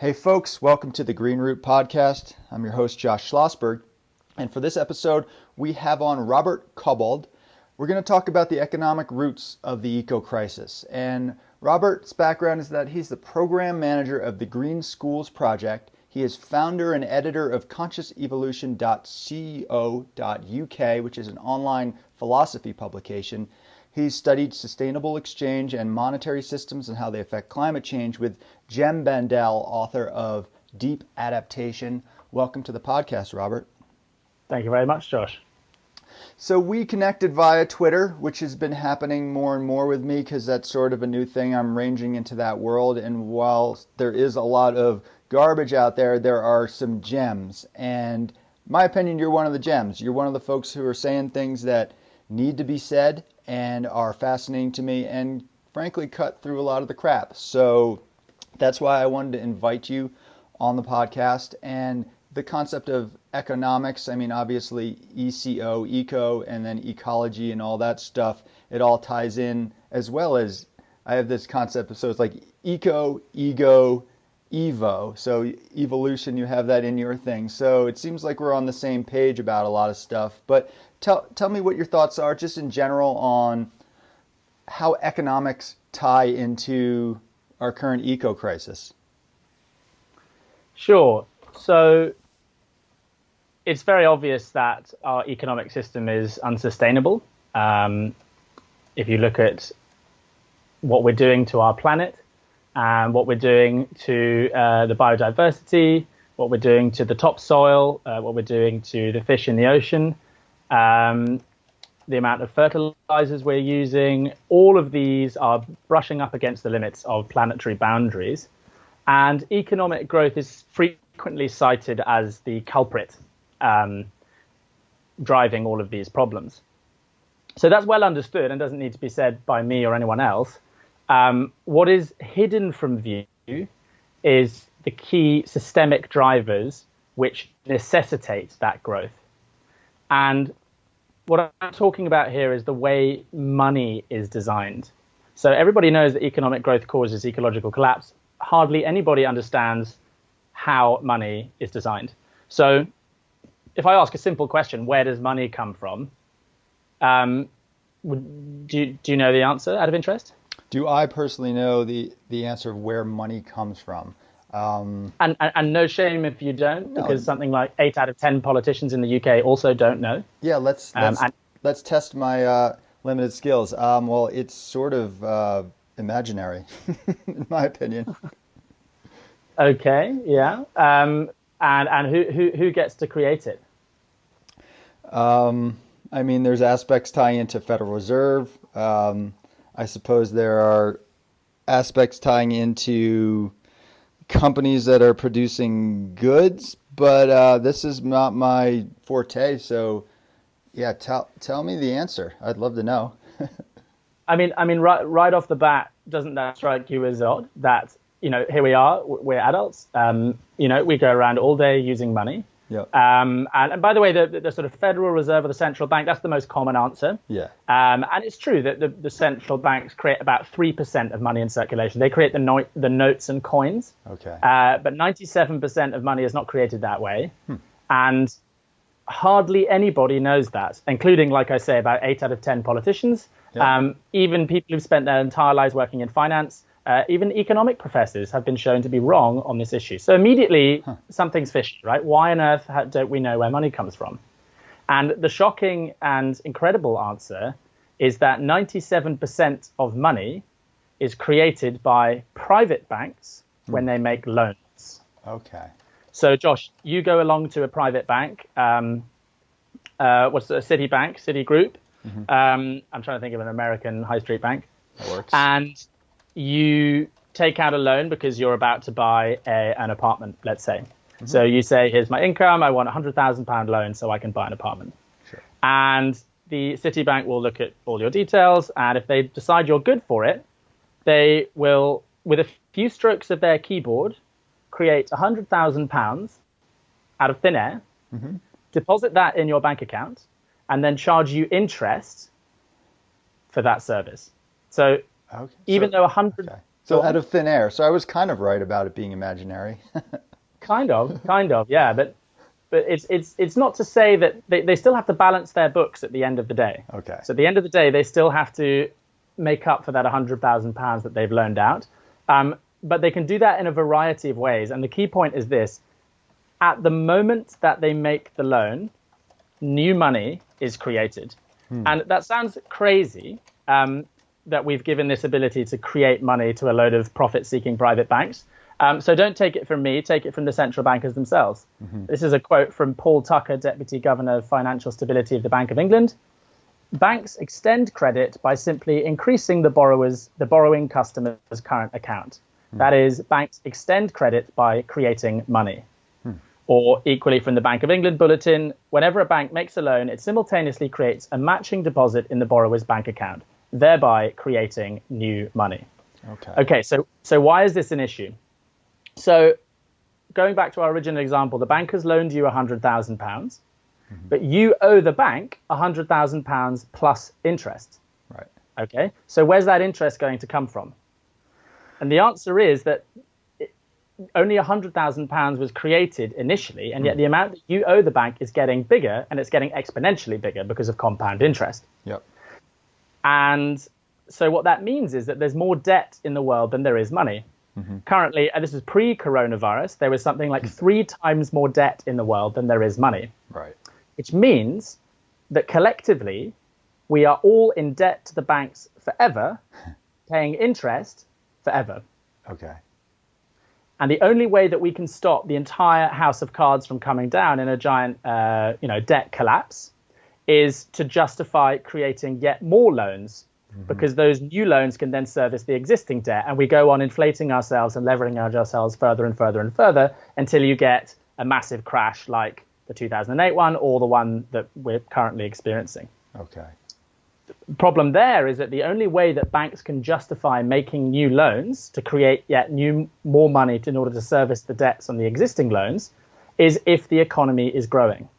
Hey folks, welcome to the Green Root Podcast. I'm your host, Josh Schlossberg. And for this episode, we have on Robert Cobbold. We're going to talk about the economic roots of the eco-crisis. And Robert's background is that he's the program manager of the Green Schools Project. He is founder and editor of consciousevolution.co.uk, which is an online philosophy publication. He's studied sustainable exchange and monetary systems and how they affect climate change with Judgemental, author of Deep Adaptation. Welcome to the podcast, Robert. Thank you very much, Josh. So we connected via Twitter, which has been happening more and more with me because that's sort of a new thing. I'm ranging into that world. And while there is a lot of garbage out there, there are some gems. And in my opinion, you're one of the gems. You're one of the folks who are saying things that need to be said and are fascinating to me and frankly cut through a lot of the crap. So that's why I wanted to invite you on the podcast. And the concept of economics, I mean, obviously eco, and then ecology and all that stuff, it all ties in, as well as I have this concept, so it's like eco, ego, evo. So evolution, you have that in your thing. So it seems like we're on the same page about a lot of stuff. But tell me what your thoughts are just in general on how economics tie into our current eco-crisis. Sure. So it's very obvious that our economic system is unsustainable. If you look at what we're doing to our planet and what we're doing to the biodiversity, what we're doing to the topsoil, what we're doing to the fish in the ocean, the amount of fertilizers we're using, all of these are brushing up against the limits of planetary boundaries. And economic growth is frequently cited as the culprit driving all of these problems. So that's well understood and doesn't need to be said by me or anyone else. What is hidden from view is the key systemic drivers which necessitate that growth. And what I'm talking about here is the way money is designed. So everybody knows that economic growth causes ecological collapse. Hardly anybody understands how money is designed. So if I ask a simple question, where does money come from? Do you know the answer out of interest? Do I personally know the answer of where money comes from? And no shame if you don't, because something like 8 out of 10 politicians in the UK also don't know. Yeah, let's test my limited skills. Well, it's sort of imaginary, in my opinion. Okay, yeah. And who gets to create it? I mean, there's aspects tying into Federal Reserve. I suppose there are aspects tying into companies that are producing goods, but this is not my forte. So, yeah, tell me the answer. I'd love to know. I mean, right off the bat, doesn't that strike you as odd that, here we are, we're adults, we go around all day using money. Yeah. And by the way, the sort of Federal Reserve or the central bank, that's the most common answer. Yeah. And it's true that the central banks create about 3% of money in circulation. They create the notes and coins. Okay. But 97% of money is not created that way. And hardly anybody knows that, including, like I say, about 8 out of 10 politicians, even people who've spent their entire lives working in finance. Even economic professors have been shown to be wrong on this issue. So immediately, something's fishy, right? Why on earth don't we know where money comes from? And the shocking and incredible answer is that 97% of money is created by private banks when they make loans. Okay. So, Josh, you go along to a private bank. What's the Citibank, Citigroup? I'm trying to think of an American high street bank. That works. And you take out a loan because you're about to buy an apartment, let's say. So you say, here's my income. I want £100,000 loan so I can buy an apartment. Sure. And the Citibank will look at all your details. And if they decide you're good for it, they will, with a few strokes of their keyboard, create £100,000 out of thin air, deposit that in your bank account, and then charge you interest for that service. So even though So out of thin air. So I was kind of right about it being imaginary. Kind of, yeah. But it's not to say that they still have to balance their books at the end of the day. Okay. So at the end of the day, they still have to make up for that £100,000 that they've loaned out. But they can do that in a variety of ways. And the key point is this. At the moment that they make the loan, new money is created. And that sounds crazy, that we've given this ability to create money to a load of profit-seeking private banks. So don't take it from me, take it from the central bankers themselves. This is a quote from Paul Tucker, Deputy Governor of Financial Stability of the Bank of England. Banks extend credit by simply increasing the borrowing customer's current account. That is, banks extend credit by creating money. Or equally from the Bank of England bulletin, whenever a bank makes a loan, it simultaneously creates a matching deposit in the borrower's bank account, thereby creating new money. Okay, so why is this an issue? So going back to our original example, the bank has loaned you £100,000, but you owe the bank £100,000 plus interest. Right. Okay, so where's that interest going to come from? And the answer is that only £100,000 was created initially, and yet the amount that you owe the bank is getting bigger, and it's getting exponentially bigger because of compound interest. Yep. And so what that means is that there's more debt in the world than there is money. Currently, and this is pre-coronavirus, there was something like 3 times more debt in the world than there is money. Right. Which means that collectively, we are all in debt to the banks forever, paying interest forever. Okay. And the only way that we can stop the entire house of cards from coming down in a giant, debt collapse is to justify creating yet more loans, because those new loans can then service the existing debt. And we go on inflating ourselves and leveraging ourselves further and further and further until you get a massive crash like the 2008 one or the one that we're currently experiencing. Okay. The problem there is that the only way that banks can justify making new loans to create yet more money in order to service the debts on the existing loans is if the economy is growing.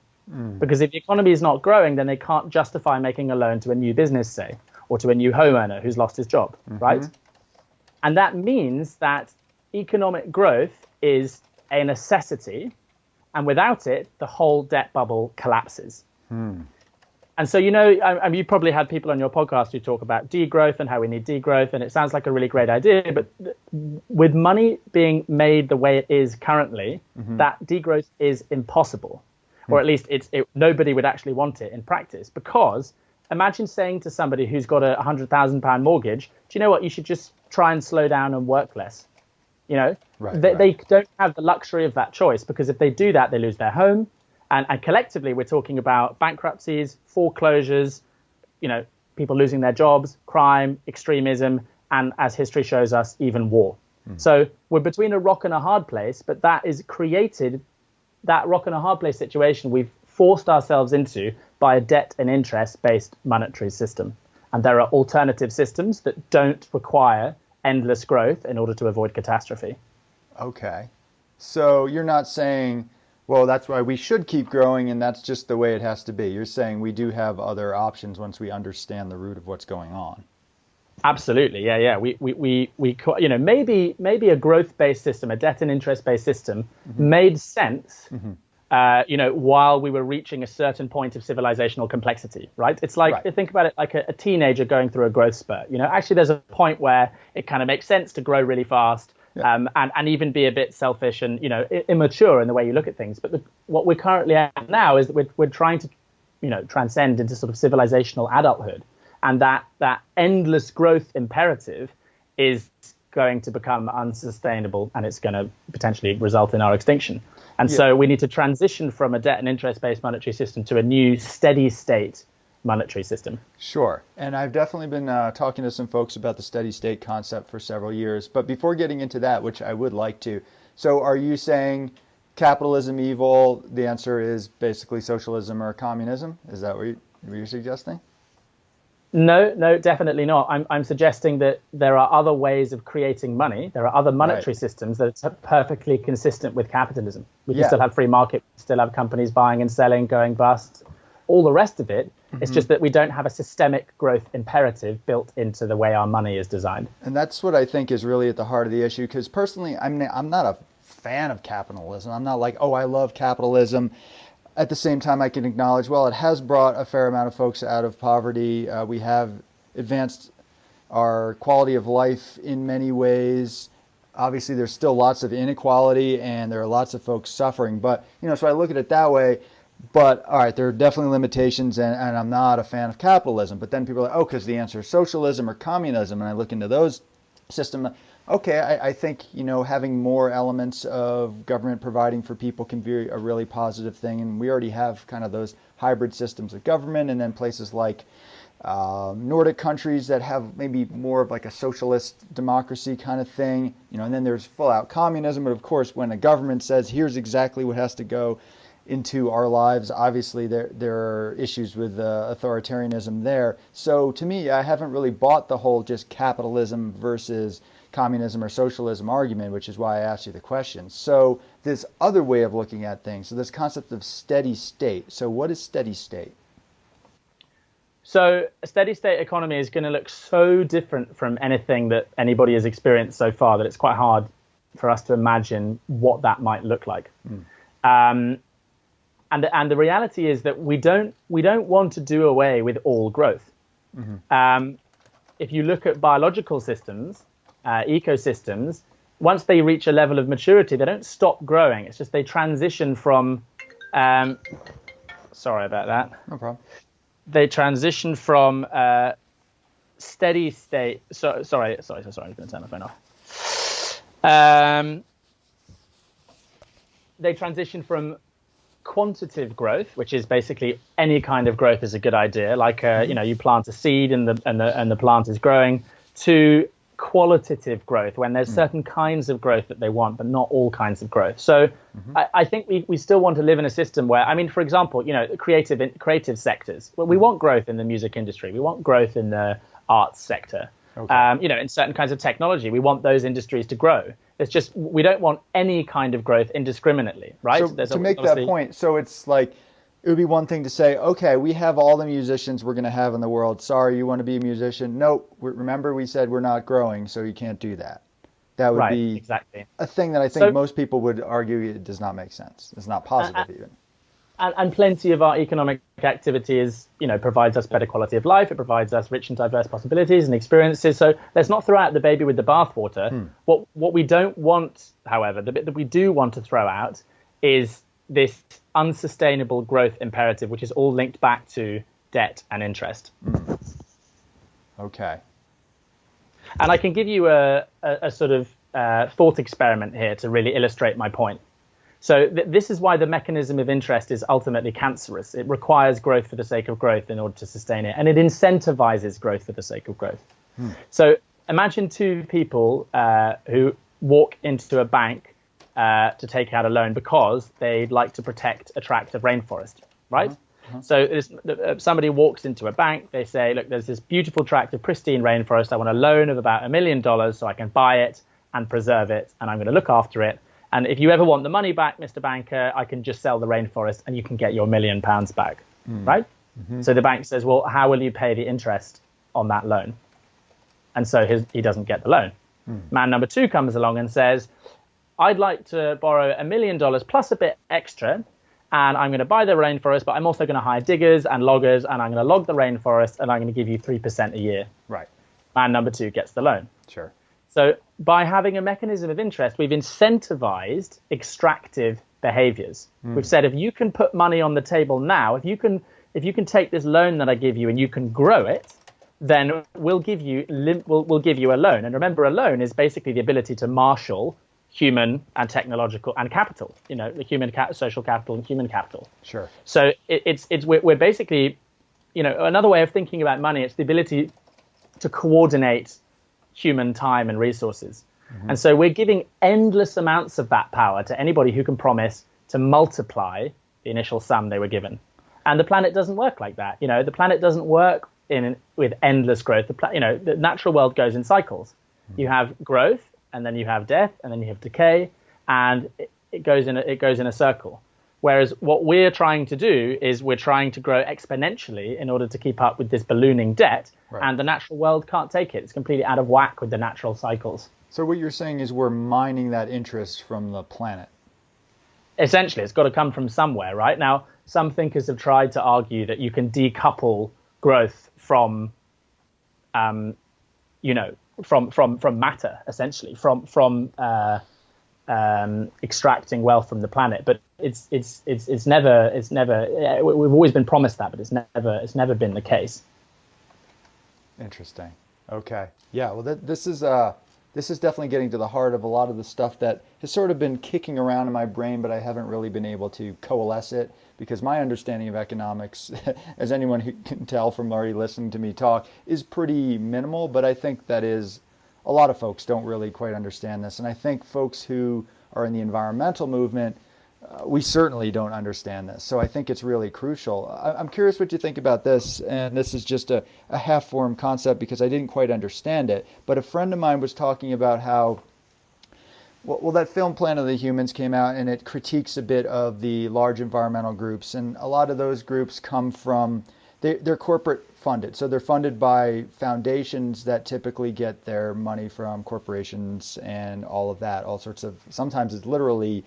Because if the economy is not growing, then they can't justify making a loan to a new business, say, or to a new homeowner who's lost his job, right? And that means that economic growth is a necessity, and without it, the whole debt bubble collapses. And so, you probably had people on your podcast who talk about degrowth and how we need degrowth, and it sounds like a really great idea. But with money being made the way it is currently, that degrowth is impossible, or at least nobody would actually want it in practice. Because imagine saying to somebody who's got a £100,000 mortgage, do you know what? You should just try and slow down and work less. They don't have the luxury of that choice, because if they do that, they lose their home. And collectively, we're talking about bankruptcies, foreclosures, people losing their jobs, crime, extremism, and as history shows us, even war. So we're between a rock and a hard place, but that rock and a hard place situation we've forced ourselves into by a debt and interest based monetary system. And there are alternative systems that don't require endless growth in order to avoid catastrophe. Okay. So you're not saying, well, that's why we should keep growing and that's just the way it has to be. You're saying we do have other options once we understand the root of what's going on. Absolutely. Yeah. We maybe a growth-based system, a debt and interest-based system made sense, while we were reaching a certain point of civilizational complexity, right? It's like, think about it like a teenager going through a growth spurt. Actually there's a point where it kind of makes sense to grow really fast. And even be a bit selfish and, immature in the way you look at things. But what we're currently at now is that we're trying to, transcend into sort of civilizational adulthood. And that endless growth imperative is going to become unsustainable, and it's going to potentially result in our extinction. And so we need to transition from a debt and interest-based monetary system to a new steady state monetary system. Sure. And I've definitely been talking to some folks about the steady state concept for several years. But before getting into that, which I would like to, so are you saying capitalism evil? The answer is basically socialism or communism? Is that what you're suggesting? No, definitely not. I'm suggesting that there are other ways of creating money. There are other monetary systems that are perfectly consistent with capitalism. We can still have free market, still have companies buying and selling, going bust, all the rest of it. It's just that we don't have a systemic growth imperative built into the way our money is designed. And that's what I think is really at the heart of the issue, because personally, I'm not a fan of capitalism. I'm not like, oh, I love capitalism. At the same time, I can acknowledge, well, it has brought a fair amount of folks out of poverty. We have advanced our quality of life in many ways. Obviously, there's still lots of inequality and there are lots of folks suffering. But, so I look at it that way. But, all right, there are definitely limitations, and I'm not a fan of capitalism. But then people are like, oh, because the answer is socialism or communism. And I look into those systems. Okay, I think, having more elements of government providing for people can be a really positive thing. And we already have kind of those hybrid systems of government, and then places like Nordic countries that have maybe more of like a socialist democracy kind of thing. And then there's full out communism. But of course, when a government says, here's exactly what has to go into our lives, obviously there are issues with authoritarianism there. So to me, I haven't really bought the whole just capitalism versus communism or socialism argument, which is why I asked you the question. So this other way of looking at things, so this concept of steady state. So what is steady state? So a steady state economy is going to look so different from anything that anybody has experienced so far that it's quite hard for us to imagine what that might look like. And the reality is that we don't want to do away with all growth. If you look at biological systems, ecosystems, once they reach a level of maturity, they don't stop growing. It's just they transition from. Sorry about that. No problem. They transition from steady state. Sorry. I'm going to turn my phone off. They transition from quantitative growth, which is basically any kind of growth is a good idea, like you plant a seed and the plant is growing, to qualitative growth when there's certain kinds of growth that they want, but not all kinds of growth. So I think we still want to live in a system where, for example, creative sectors. Well, we want growth in the music industry. We want growth in the arts sector. Okay. In certain kinds of technology, we want those industries to grow. It's just we don't want any kind of growth indiscriminately, right? So to make that point, so it's like it would be one thing to say, okay, we have all the musicians we're going to have in the world. Sorry, you want to be a musician? Nope. Remember, we said we're not growing, so you can't do that. That would be exactly a thing that I think most people would argue it does not make sense. It's not positive even. And plenty of our economic activity is, provides us better quality of life. It provides us rich and diverse possibilities and experiences. So let's not throw out the baby with the bathwater. What we don't want, however, the bit that we do want to throw out is this unsustainable growth imperative, which is all linked back to debt and interest. Okay. And I can give you a sort of thought experiment here to really illustrate my point. So this is why the mechanism of interest is ultimately cancerous. It requires growth for the sake of growth in order to sustain it, and it incentivizes growth for the sake of growth. So imagine two people who walk into a bank to take out a loan because they'd like to protect a tract of rainforest, right? So somebody walks into a bank, they say, look, there's this beautiful tract of pristine rainforest. I want a loan of about $1 million so I can buy it and preserve it, and I'm going to look after it. And if you ever want the money back, Mr. Banker, I can just sell the rainforest and you can get your £1 million back, right? So the bank says, well, how will you pay the interest on that loan? And so he doesn't get the loan. Man number two comes along and says, I'd like to borrow $1 million plus a bit extra, and I'm going to buy the rainforest, but I'm also going to hire diggers and loggers, and I'm going to log the rainforest, and I'm going to give you 3% a year. Right. Man number two gets the loan. Sure. So by having a mechanism of interest, we've incentivized extractive behaviors. We've said, if you can put money on the table now, if you can take this loan that I give you and you can grow it, then we'll give you a loan. And remember, a loan is basically the ability to marshal human and technological and capital, the human social capital and human capital. Sure. So we're basically, another way of thinking about money, it's the ability to coordinate human time and resources. And so we're giving endless amounts of that power to anybody who can promise to multiply the initial sum they were given. And the planet doesn't work like that. The planet doesn't work with endless growth. The natural world goes in cycles. You have growth, and then you have death, and then you have decay, and it goes in a circle. Whereas what we're trying to do is we're trying to grow exponentially in order to keep up with this ballooning debt. Right. And the natural world can't take it. It's completely out of whack with the natural cycles. So what you're saying is we're mining that interest from the planet. Essentially, it's got to come from somewhere, right? Now, some thinkers have tried to argue that you can decouple growth from, from matter, essentially, from extracting wealth from the planet. But it's never. We've always been promised that, but it's never been the case. Interesting. Okay. Yeah. Well, this is definitely getting to the heart of a lot of the stuff that has sort of been kicking around in my brain, but I haven't really been able to coalesce it, because my understanding of economics, as anyone who can tell from already listening to me talk, is pretty minimal. But I think that is, a lot of folks don't really quite understand this. And I think folks who are in the environmental movement, we certainly don't understand this. So I think it's really crucial. I'm curious what you think about this, and this is just a half-formed concept because I didn't quite understand it. But a friend of mine was talking about how, well, that film Planet of the Humans came out, and it critiques a bit of the large environmental groups. And a lot of those groups come from, they're corporate funded. So they're funded by foundations that typically get their money from corporations and all of that, all sorts of, sometimes it's literally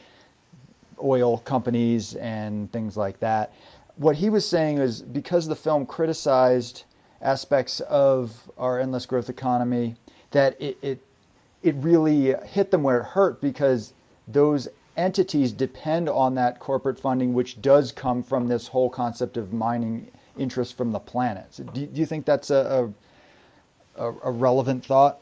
oil companies and things like that. What he was saying is, because the film criticized aspects of our endless growth economy, that it really hit them where it hurt, because those entities depend on that corporate funding, which does come from this whole concept of mining interest from the planet. So do you think that's a relevant thought?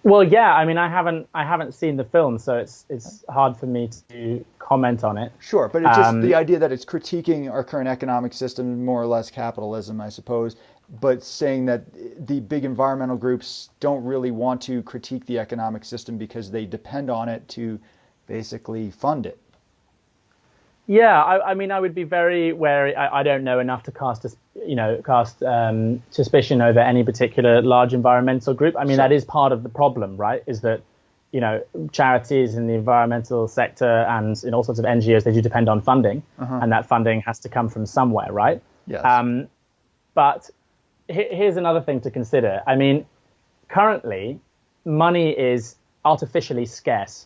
Well, yeah. I mean, I haven't seen the film, so it's hard for me to comment on it. Sure, but it's just the idea that it's critiquing our current economic system, more or less capitalism, I suppose, but saying that the big environmental groups don't really want to critique the economic system because they depend on it to basically fund it. Yeah, I mean, I would be very wary. I don't know enough to cast suspicion over any particular large environmental group. I mean, That is part of the problem, right? Is that, charities in the environmental sector and in all sorts of NGOs, they do depend on funding, and that funding has to come from somewhere, right? Yes. But here's another thing to consider. I mean, currently, money is artificially scarce.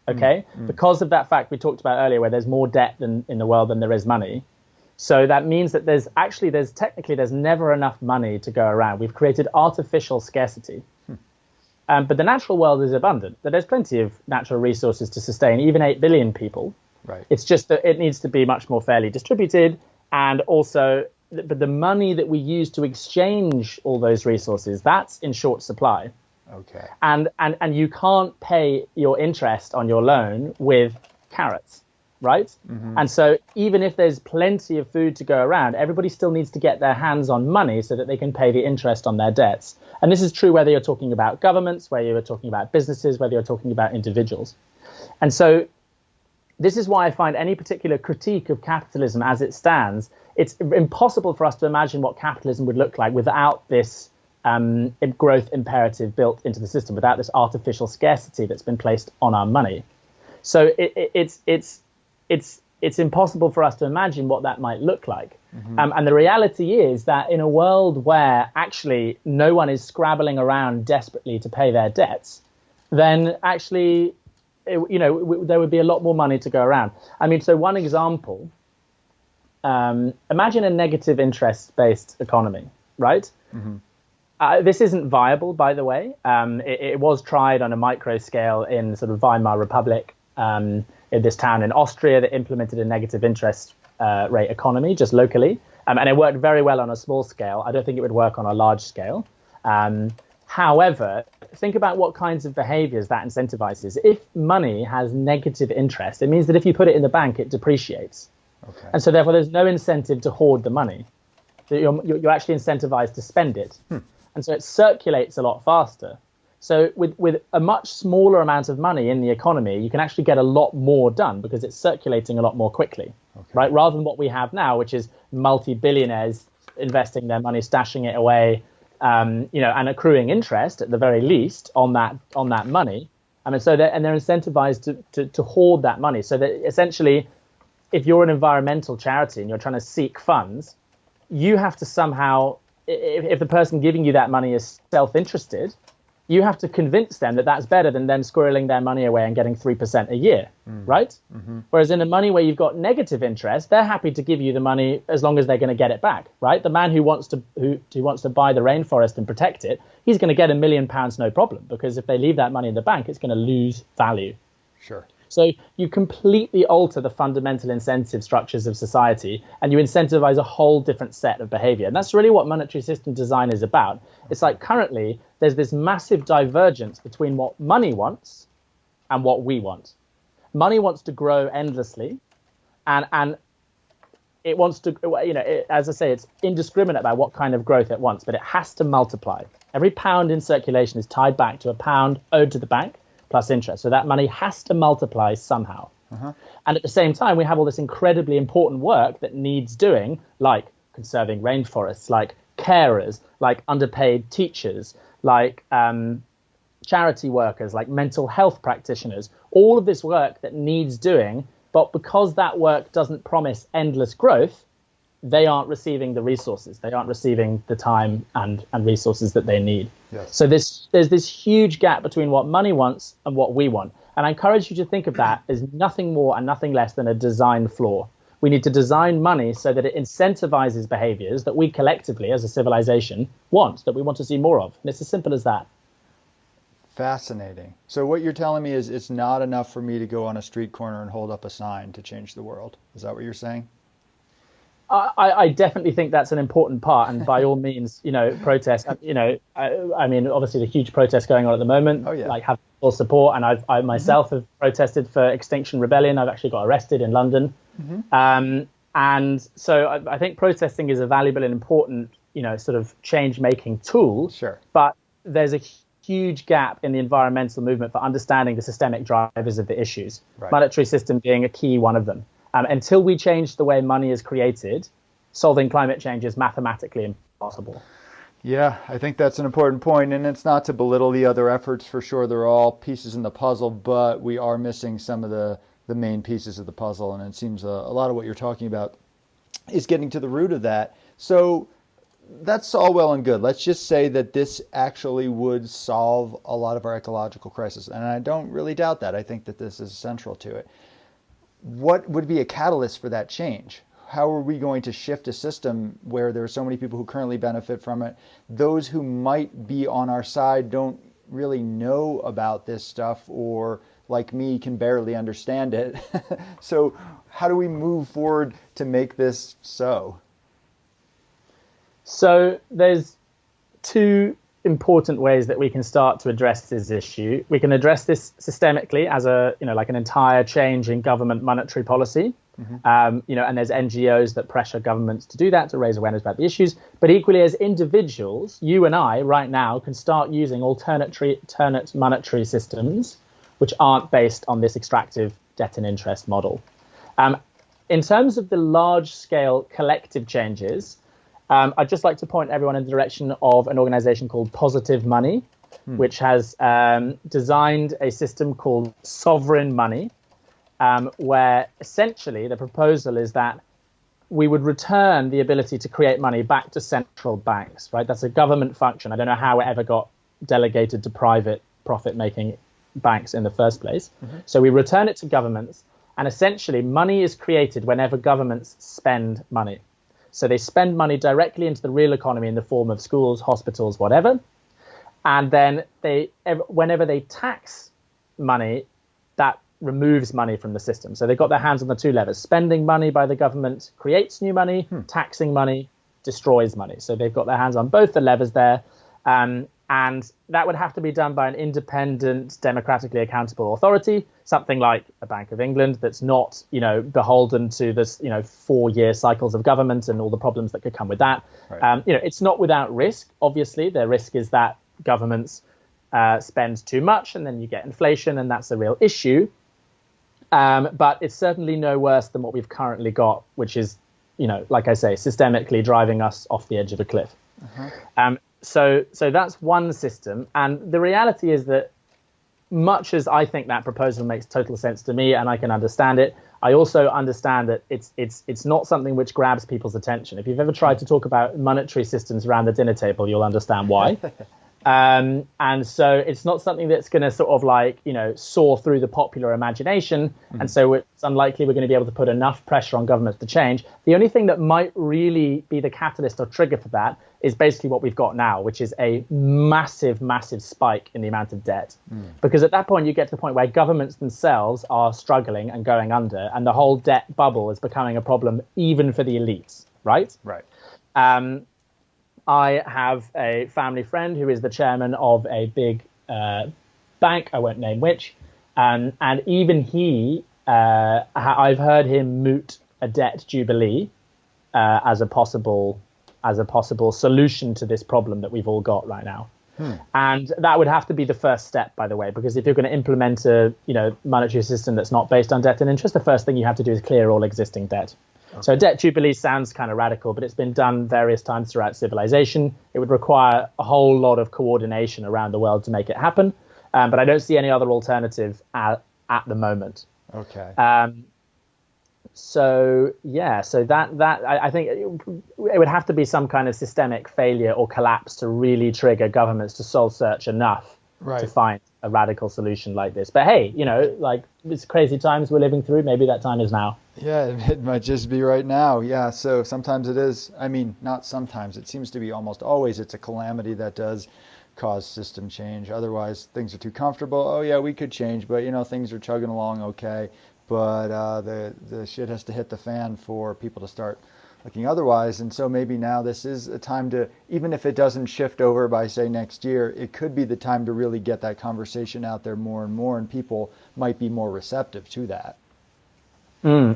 Okay, because of that fact we talked about earlier, where there's more debt in the world than there is money. So that means that there's never enough money to go around. We've created artificial scarcity. But the natural world is abundant. There's plenty of natural resources to sustain even 8 billion people. Right. It's just that it needs to be much more fairly distributed, and also but the money that we use to exchange all those resources, that's in short supply. Okay. And you can't pay your interest on your loan with carrots, right? And so even if there's plenty of food to go around, everybody still needs to get their hands on money so that they can pay the interest on their debts. And this is true whether you're talking about governments, whether you're talking about businesses, whether you're talking about individuals. And so this is why I find any particular critique of capitalism as it stands, it's impossible for us to imagine what capitalism would look like without this growth imperative built into the system, without this artificial scarcity that's been placed on our money. So it's impossible for us to imagine what that might look like. And the reality is that in a world where actually no one is scrabbling around desperately to pay their debts, then actually, there would be a lot more money to go around. I mean, so one example, imagine a negative interest-based economy, right? This isn't viable, by the way. It was tried on a micro scale in sort of Weimar Republic, in this town in Austria that implemented a negative interest rate economy just locally. And it worked very well on a small scale. I don't think it would work on a large scale. However, think about what kinds of behaviors that incentivizes. If money has negative interest, it means that if you put it in the bank, it depreciates. Okay. And so therefore, there's no incentive to hoard the money. You're actually incentivized to spend it. And so it circulates a lot faster. So with a much smaller amount of money in the economy, you can actually get a lot more done because it's circulating a lot more quickly, right? Rather than what we have now, which is multi-billionaires investing their money, stashing it away, and accruing interest at the very least on that money. I mean, they're incentivized to hoard that money, so that essentially if you're an environmental charity and you're trying to seek funds, you have to somehow, if the person giving you that money is self-interested, you have to convince them that that's better than them squirreling their money away and getting 3% a year, right? Mm-hmm. Whereas in a money where you've got negative interest, they're happy to give you the money as long as they're going to get it back, right? The man who wants to buy the rainforest and protect it, he's going to get £1 million no problem, because if they leave that money in the bank, it's going to lose value. Sure. So you completely alter the fundamental incentive structures of society, and you incentivize a whole different set of behavior. And that's really what monetary system design is about. It's like currently there's this massive divergence between what money wants and what we want. Money wants to grow endlessly, and it wants to, as I say, it's indiscriminate about what kind of growth it wants, but it has to multiply. Every pound in circulation is tied back to a pound owed to the bank plus interest. So that money has to multiply somehow. Uh-huh. And at the same time, we have all this incredibly important work that needs doing, like conserving rainforests, like carers, like underpaid teachers, like charity workers, like mental health practitioners, all of this work that needs doing. But because that work doesn't promise endless growth, they aren't receiving the resources. They aren't receiving the time and resources that they need. Yes. So there's this huge gap between what money wants and what we want. And I encourage you to think of that as nothing more and nothing less than a design flaw. We need to design money so that it incentivizes behaviors that we collectively as a civilization want, that we want to see more of. And it's as simple as that. Fascinating. So what you're telling me is it's not enough for me to go on a street corner and hold up a sign to change the world. Is that what you're saying? I definitely think that's an important part, and by all means, protest. I mean, obviously, the huge protests going on at the moment, like have full support, and I myself have protested for Extinction Rebellion. I've actually got arrested in London, and so I think protesting is a valuable and important, sort of change-making tool. Sure. But there's a huge gap in the environmental movement for understanding the systemic drivers of the issues. Right. Monetary system being a key one of them. Until we change the way money is created, solving climate change is mathematically impossible. Yeah, I think that's an important point, and it's not to belittle the other efforts. For sure, they're all pieces in the puzzle, but we are missing some of the main pieces of the puzzle, and it seems a lot of what you're talking about is getting to the root of that. So that's all well and good. Let's just say that this actually would solve a lot of our ecological crisis, and I don't really doubt that. I think that this is central to it. What would be a catalyst for that change? How are we going to shift a system where there are so many people who currently benefit from it? Those who might be on our side don't really know about this stuff, or like me, can barely understand it. So how do we move forward to make this so? So there's two important ways that we can start to address this issue. We can address this systemically as like an entire change in government monetary policy. And there's NGOs that pressure governments to do that, to raise awareness about the issues. But equally, as individuals, you and I right now can start using alternate monetary systems which aren't based on this extractive debt and interest model. In terms of the large-scale collective changes, I'd just like to point everyone in the direction of an organization called Positive Money, which has designed a system called sovereign money, where essentially the proposal is that we would return the ability to create money back to central banks, right? That's a government function. I don't know how it ever got delegated to private profit-making banks in the first place. So we return it to governments, and essentially money is created whenever governments spend money. So they spend money directly into the real economy in the form of schools, hospitals, whatever. And then whenever they tax money, that removes money from the system. So they've got their hands on the two levers. Spending money by the government creates new money. Taxing money destroys money. So they've got their hands on both the levers there. And that would have to be done by an independent, democratically accountable authority, something like a Bank of England that's not, beholden to this, 4-year cycles of government and all the problems that could come with that. Right. It's not without risk. Obviously, the risk is that governments spend too much, and then you get inflation, and that's a real issue. But it's certainly no worse than what we've currently got, which is, like I say, systemically driving us off the edge of a cliff. So that's one system. And the reality is that much as I think that proposal makes total sense to me and I can understand it, I also understand that it's not something which grabs people's attention. If you've ever tried to talk about monetary systems around the dinner table, you'll understand why. And so it's not something that's going to sort of like, soar through the popular imagination. Mm-hmm. And so it's unlikely we're going to be able to put enough pressure on governments to change. The only thing that might really be the catalyst or trigger for that is basically what we've got now, which is a massive, massive spike in the amount of debt. Because at that point, you get to the point where governments themselves are struggling and going under, and the whole debt bubble is becoming a problem even for the elites, right? Right. I have a family friend who is the chairman of a big bank, I won't name which, and even he, I've heard him moot a debt jubilee as a possible solution to this problem that we've all got right now. And that would have to be the first step, by the way, because if you're going to implement a monetary system that's not based on debt and interest, the first thing you have to do is clear all existing debt. Okay. So debt jubilee sounds kind of radical, but it's been done various times throughout civilization. It would require a whole lot of coordination around the world to make it happen. But I don't see any other alternative at the moment. Okay. So that I think it would have to be some kind of systemic failure or collapse to really trigger governments to soul search enough to find a radical solution like this. But hey, like it's crazy times we're living through. Maybe that time is now. Yeah, it might just be right now. Yeah, so sometimes it is. I mean, not sometimes. It seems to be almost always it's a calamity that does cause system change. Otherwise, things are too comfortable. Oh yeah, we could change, but things are chugging along okay. But the shit has to hit the fan for people to start looking otherwise. And so maybe now this is a time to, even if it doesn't shift over by, say, next year, it could be the time to really get that conversation out there more and more, and people might be more receptive to that.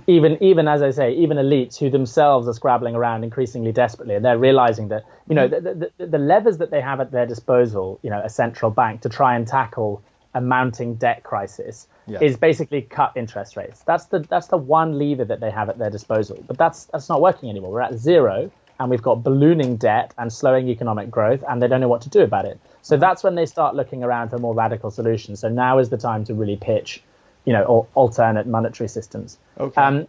Even as I say, even elites who themselves are scrabbling around increasingly desperately, and they're realizing that, the levers that they have at their disposal, a central bank to try and tackle a mounting debt crisis is basically cut interest rates. That's the one lever that they have at their disposal. But that's not working anymore. We're at zero, and we've got ballooning debt and slowing economic growth, and they don't know what to do about it. So that's when they start looking around for more radical solutions. So now is the time to really pitch, alternate monetary systems. Okay.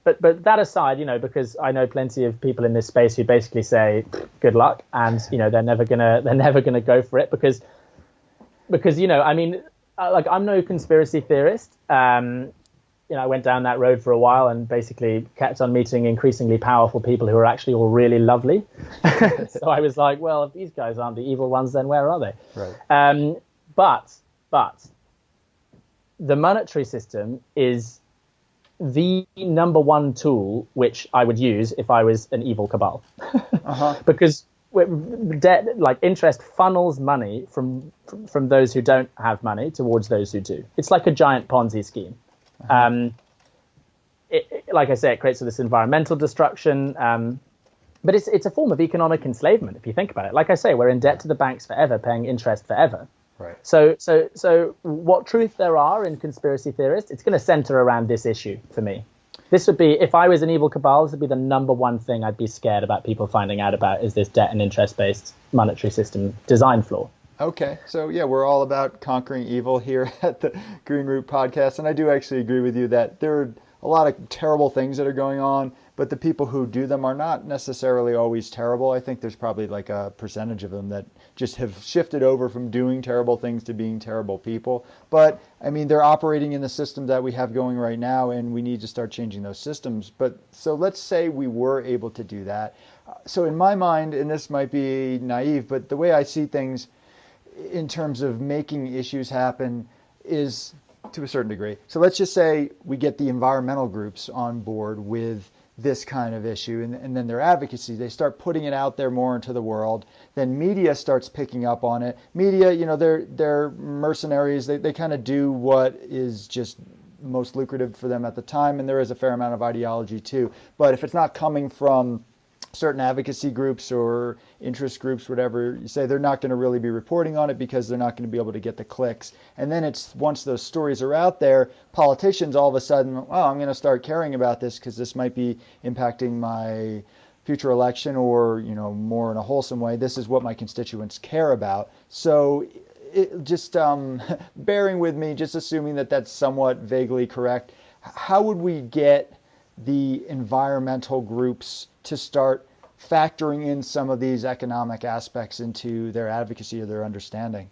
But that aside, because I know plenty of people in this space who basically say good luck, and they're never gonna go for it because I mean, like, I'm no conspiracy theorist. I went down that road for a while and basically kept on meeting increasingly powerful people who are actually all really lovely. So I was like, well, if these guys aren't the evil ones, then where are they? Right. But the monetary system is the number one tool which I would use if I was an evil cabal. Because debt, like interest, funnels money from those who don't have money towards those who do. It's like a giant Ponzi scheme. Like I say, it creates this environmental destruction, but it's a form of economic enslavement if you think about it. Like I say, we're in debt to the banks forever, paying interest forever. Right. So what truth there are in conspiracy theorists, it's going to center around this issue for me. This would be, if I was an evil cabal, this would be the number one thing I'd be scared about people finding out about, is this debt and interest-based monetary system design flaw. Okay, so yeah, we're all about conquering evil here at the Green Root Podcast, and I do actually agree with you that there are a lot of terrible things that are going on, but the people who do them are not necessarily always terrible. I think there's probably like a percentage of them that just have shifted over from doing terrible things to being terrible people. But I mean, they're operating in the system that we have going right now, and we need to start changing those systems. But so let's say we were able to do that. So in my mind, and this might be naive, but the way I see things in terms of making issues happen is to a certain degree. So let's just say we get the environmental groups on board with this kind of issue, and then their advocacy, they start putting it out there more into the world. Then media starts picking up on it. Media, they're mercenaries. They kind of do what is just most lucrative for them at the time, and there is a fair amount of ideology too. But if it's not coming from certain advocacy groups or interest groups, whatever you say, they're not going to really be reporting on it because they're not going to be able to get the clicks. And then it's, once those stories are out there, politicians all of a sudden, oh, I'm going to start caring about this because this might be impacting my future election, or more in a wholesome way. This is what my constituents care about. So just bearing with me, just assuming that that's somewhat vaguely correct, how would we get the environmental groups to start factoring in some of these economic aspects into their advocacy or their understanding?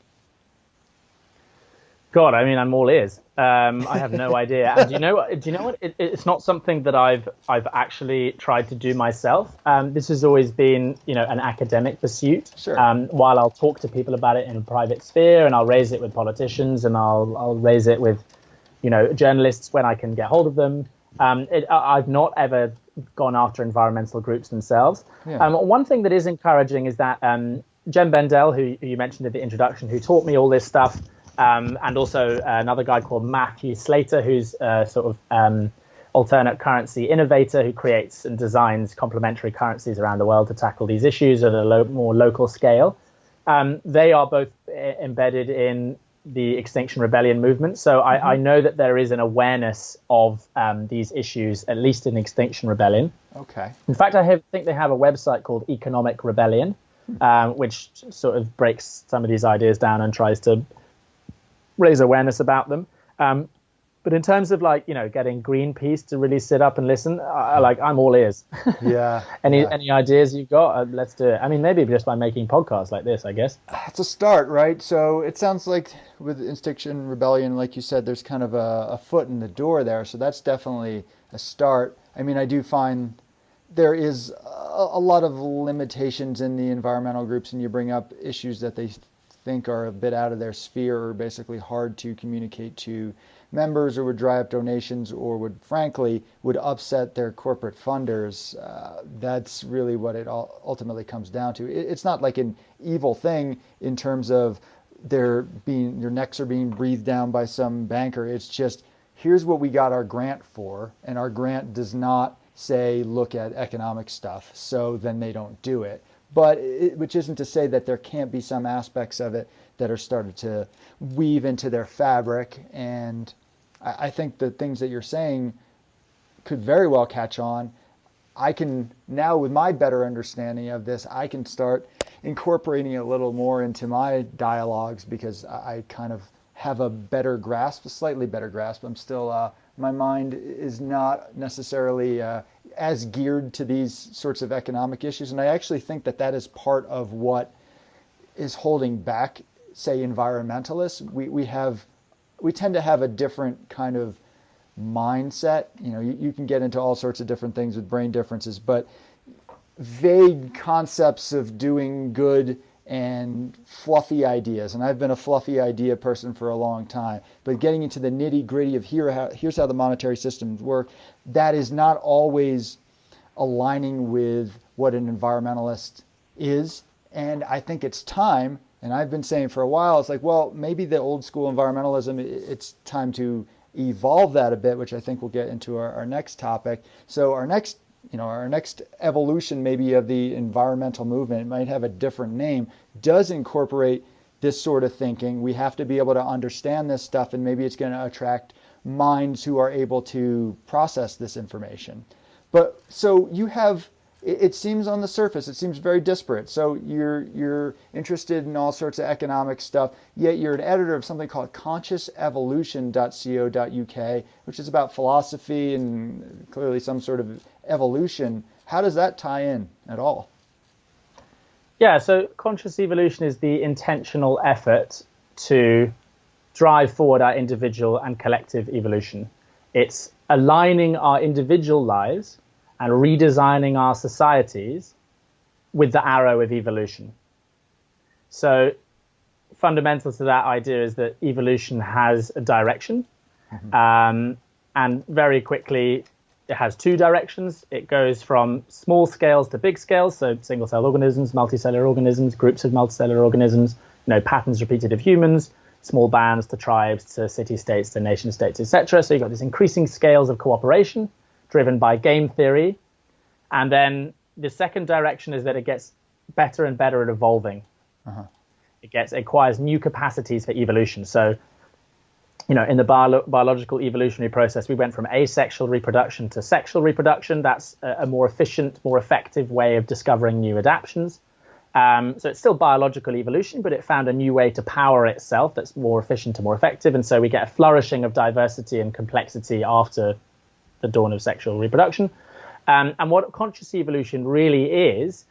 God, I mean, I'm all ears. I have no idea. And do you know what? It's not something that I've actually tried to do myself. This has always been, an academic pursuit. Sure. While I'll talk to people about it in a private sphere, and I'll raise it with politicians, and I'll raise it with, journalists when I can get hold of them. I've not ever gone after environmental groups themselves. Yeah. One thing that is encouraging is that Jem Bendell, who you mentioned in the introduction, who taught me all this stuff. And also another guy called Matthew Slater, who's a sort of alternate currency innovator who creates and designs complementary currencies around the world to tackle these issues at a more local scale. They are both embedded in the Extinction Rebellion movement. So I know that there is an awareness of these issues, at least in Extinction Rebellion. Okay. In fact, I think they have a website called Economic Rebellion, which sort of breaks some of these ideas down and tries to raise awareness about them. But in terms of getting Greenpeace to really sit up and listen, I'm all ears. Yeah. Any ideas you've got? Let's do it. I mean, maybe just by making podcasts like this, I guess. It's a start, right? So it sounds like with Extinction Rebellion, like you said, there's kind of a foot in the door there. So that's definitely a start. I mean, I do find there is a lot of limitations in the environmental groups, and you bring up issues that they think are a bit out of their sphere or basically hard to communicate to members, or would dry up donations, or would upset their corporate funders. That's really what it ultimately comes down to. It's not like an evil thing in terms of your necks are being breathed down by some banker. It's just, here's what we got our grant for, and our grant does not say look at economic stuff, so then they don't do it. But which isn't to say that there can't be some aspects of it that are started to weave into their fabric. And I think the things that you're saying could very well catch on. I can now, with my better understanding of this, I can start incorporating it a little more into my dialogues, because I kind of have a better grasp, a slightly better grasp. I'm still, my mind is not necessarily as geared to these sorts of economic issues. And I actually think that that is part of what is holding back, say, environmentalists. We tend to have a different kind of mindset. You can get into all sorts of different things with brain differences, but vague concepts of doing good and fluffy ideas. And I've been a fluffy idea person for a long time, but getting into the nitty gritty of here's how the monetary systems work, that is not always aligning with what an environmentalist is. And I think it's time, and I've been saying for a while, it's like, well, maybe the old school environmentalism, it's time to evolve that a bit, which I think we'll get into our next topic. So our next evolution maybe of the environmental movement, it might have a different name, does incorporate this sort of thinking. We have to be able to understand this stuff, and maybe it's going to attract minds who are able to process this information. But so you have, it seems on the surface, it seems very disparate. So you're interested in all sorts of economic stuff, yet you're an editor of something called consciousevolution.co.uk, which is about philosophy and clearly some sort of evolution. How does that tie in at all? Yeah, so conscious evolution is the intentional effort to drive forward our individual and collective evolution. It's aligning our individual lives and redesigning our societies with the arrow of evolution. So fundamental to that idea is that evolution has a direction, and very quickly it has two directions. It goes from small scales to big scales, so single-cell organisms, multicellular organisms, groups of multicellular organisms, patterns repeated of humans, small bands to tribes, to city-states, to nation-states, etc. So you've got these increasing scales of cooperation driven by game theory. And then the second direction is that it gets better and better at evolving. It acquires new capacities for evolution. So, in the biological evolutionary process, we went from asexual reproduction to sexual reproduction. That's a more efficient, more effective way of discovering new adaptions. So it's still biological evolution, but it found a new way to power itself that's more efficient and more effective. And so we get a flourishing of diversity and complexity after the dawn of sexual reproduction. And what conscious evolution really is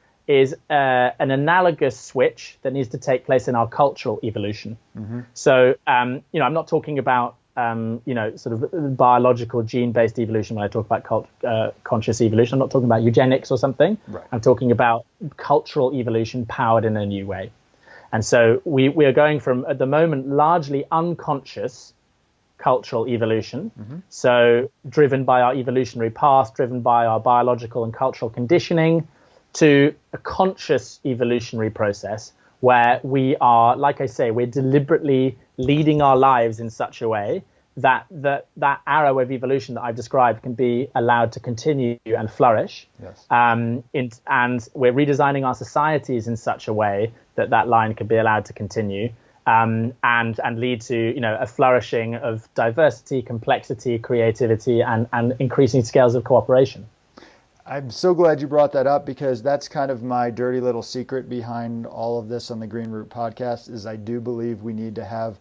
an analogous switch that needs to take place in our cultural evolution. So, I'm not talking about, sort of biological gene-based evolution when I talk about conscious evolution. I'm not talking about eugenics or something. Right. I'm talking about cultural evolution powered in a new way. And so we are going from, at the moment, largely unconscious cultural evolution, so driven by our evolutionary past, driven by our biological and cultural conditioning, to a conscious evolutionary process where we are, like I say, we're deliberately leading our lives in such a way that that arrow of evolution that I've described can be allowed to continue and flourish. Yes. And we're redesigning our societies in such a way that that line can be allowed to continue. And lead to a flourishing of diversity, complexity, creativity, and increasing scales of cooperation. I'm so glad you brought that up, because that's kind of my dirty little secret behind all of this on the Green Root podcast, is I do believe we need to have,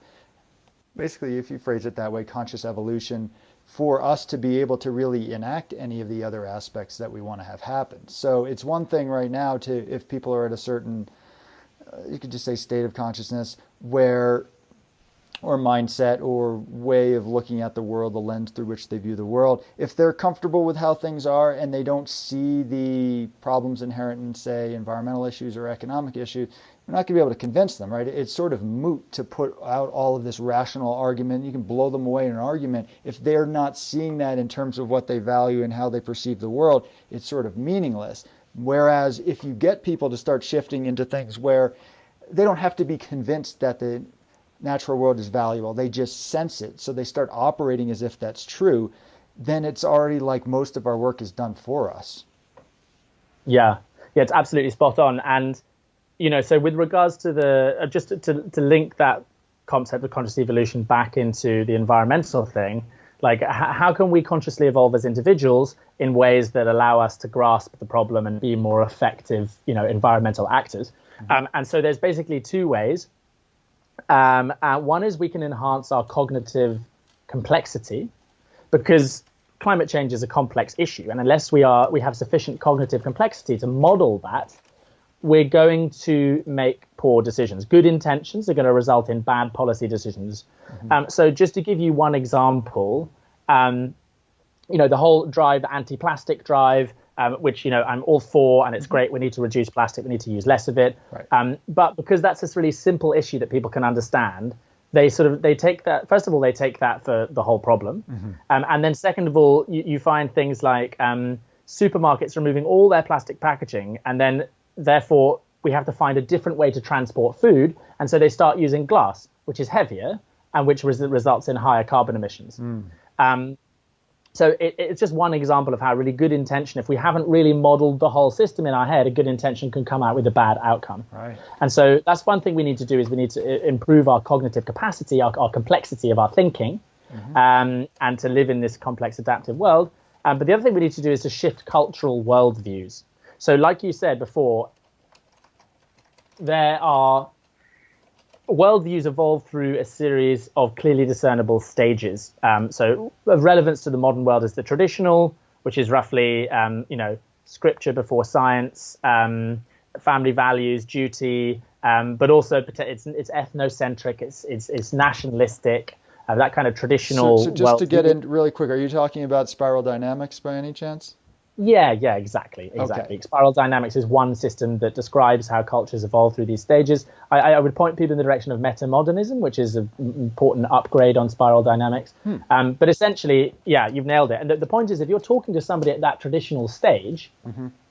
basically, if you phrase it that way, conscious evolution for us to be able to really enact any of the other aspects that we want to have happen. So it's one thing right now to, if people are at a certain, you could just say state of consciousness, where, or mindset, or way of looking at the world, the lens through which they view the world, if they're comfortable with how things are and they don't see the problems inherent in, say, environmental issues or economic issues, you're not going to be able to convince them, right? It's sort of moot to put out all of this rational argument. You can blow them away in an argument. If they're not seeing that in terms of what they value and how they perceive the world, it's sort of meaningless. Whereas if you get people to start shifting into things where they don't have to be convinced that the natural world is valuable, they just sense it, so they start operating as if that's true, then it's already like most of our work is done for us. Yeah, it's absolutely spot on. And so with regards to the just to link that concept of conscious evolution back into the environmental thing, like how can we consciously evolve as individuals in ways that allow us to grasp the problem and be more effective environmental actors? And so there's basically two ways. One is we can enhance our cognitive complexity, because climate change is a complex issue, and unless we have sufficient cognitive complexity to model that, we're going to make poor decisions. Good intentions are going to result in bad policy decisions. So just to give you one example, the whole drive, the anti-plastic drive, which I'm all for, and it's great. We need to reduce plastic. We need to use less of it. Right. But because that's a really simple issue that people can understand, they take that. First of all, they take that for the whole problem, and then second of all, you find things like supermarkets removing all their plastic packaging, and then therefore we have to find a different way to transport food, and so they start using glass, which is heavier and which results in higher carbon emissions. So it's just one example of how really good intention, if we haven't really modeled the whole system in our head, a good intention can come out with a bad outcome. Right. And so that's one thing we need to do, is we need to improve our cognitive capacity, our complexity of our thinking, and to live in this complex adaptive world. But the other thing we need to do is to shift cultural worldviews. So like you said before, there are worldviews evolve through a series of clearly discernible stages. So of relevance to the modern world is the traditional, which is roughly, scripture before science, family values, duty, but also it's ethnocentric, it's nationalistic, that kind of traditional. So just to get in really quick, are you talking about spiral dynamics by any chance? Yeah, exactly. Okay. Spiral dynamics is one system that describes how cultures evolve through these stages. I would point people in the direction of metamodernism, which is an important upgrade on spiral dynamics. But essentially, you've nailed it. And the point is, if you're talking to somebody at that traditional stage,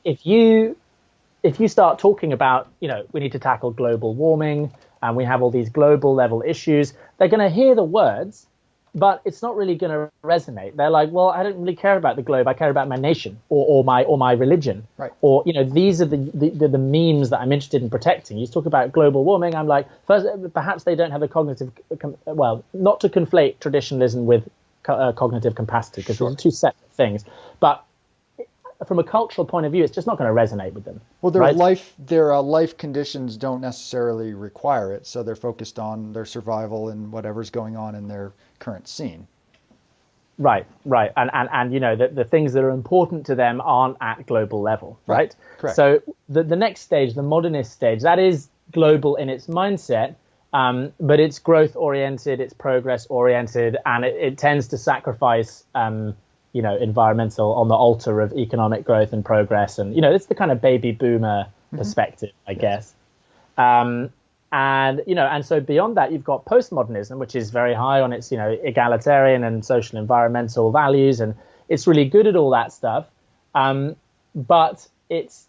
if you start talking about, we need to tackle global warming and we have all these global level issues, they're going to hear the words, but it's not really going to resonate. They're like, well, I don't really care about the globe. I care about my nation or my religion. Right. Or, these are the memes that I'm interested in protecting. You talk about global warming. I'm like, first, perhaps they don't have a cognitive, not to conflate traditionalism with cognitive capacity, because those are two separate things. But from a cultural point of view, it's just not going to resonate with them. Well, right? their life conditions don't necessarily require it, so they're focused on their survival and whatever's going on in their current scene. Right. And the things that are important to them aren't at global level, right? Correct. So the next stage, the modernist stage, that is global in its mindset, but it's growth-oriented, it's progress-oriented, and it tends to sacrifice, environmental on the altar of economic growth and progress. And, it's the kind of baby boomer perspective, I guess. And so beyond that, you've got postmodernism, which is very high on its, egalitarian and social environmental values, and it's really good at all that stuff. But it's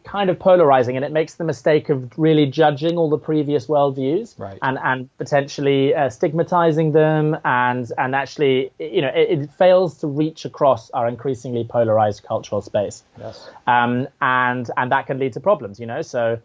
kind of polarizing, and it makes the mistake of really judging all the previous worldviews, right, and potentially stigmatizing them, and actually, it fails to reach across our increasingly polarized cultural space. Yes. And that can lead to problems, So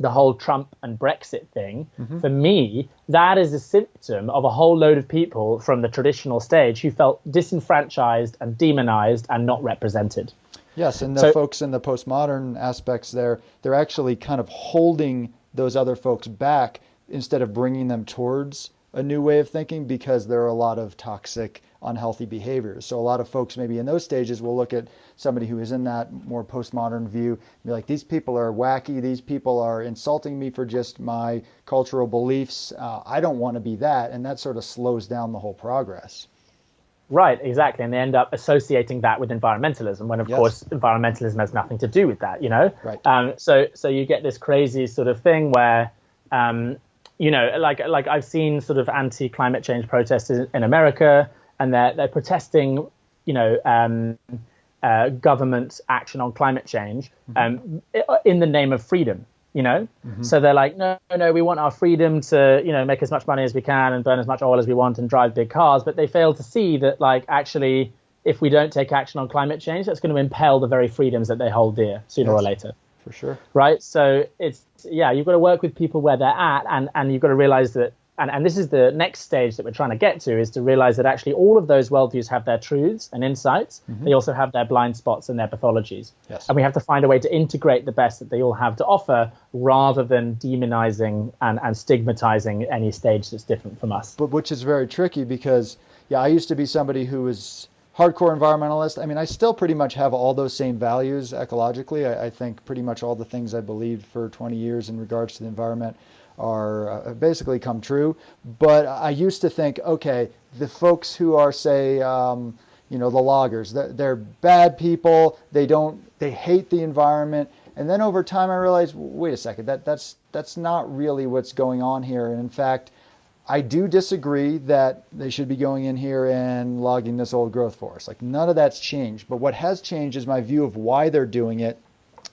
the whole Trump and Brexit thing, for me, that is a symptom of a whole load of people from the traditional stage who felt disenfranchised and demonized and not represented. Yes, and the folks in the postmodern aspects they're actually kind of holding those other folks back instead of bringing them towards a new way of thinking, because there are a lot of toxic, unhealthy behaviors. So a lot of folks maybe in those stages will look at somebody who is in that more postmodern view and be like, these people are wacky, these people are insulting me for just my cultural beliefs. I don't want to be that. And that sort of slows down the whole progress. Right, exactly. And they end up associating that with environmentalism, when, of course, environmentalism has nothing to do with that, Right. So you get this crazy sort of thing where, like I've seen sort of anti-climate change protests in America, and they're protesting, government action on climate change in the name of freedom. So they're like, no, we want our freedom to, make as much money as we can and burn as much oil as we want and drive big cars. But they fail to see that, like, actually, if we don't take action on climate change, that's going to impel the very freedoms that they hold dear sooner or later. For sure. Right. So you've got to work with people where they're at, and you've got to realize that. And this is the next stage that we're trying to get to, is to realize that actually all of those worldviews have their truths and insights. They also have their blind spots and their pathologies. Yes. And we have to find a way to integrate the best that they all have to offer, rather than demonizing and stigmatizing any stage that's different from us. But which is very tricky, because, I used to be somebody who was hardcore environmentalist. I mean, I still pretty much have all those same values ecologically. I think pretty much all the things I believed for 20 years in regards to the environment are basically come true. But I used to think, okay, the folks who are, say, the loggers, they're bad people. They hate the environment. And then over time I realized, wait a second, that's not really what's going on here. And in fact, I do disagree that they should be going in here and logging this old growth forest. Like, none of that's changed. But what has changed is my view of why they're doing it.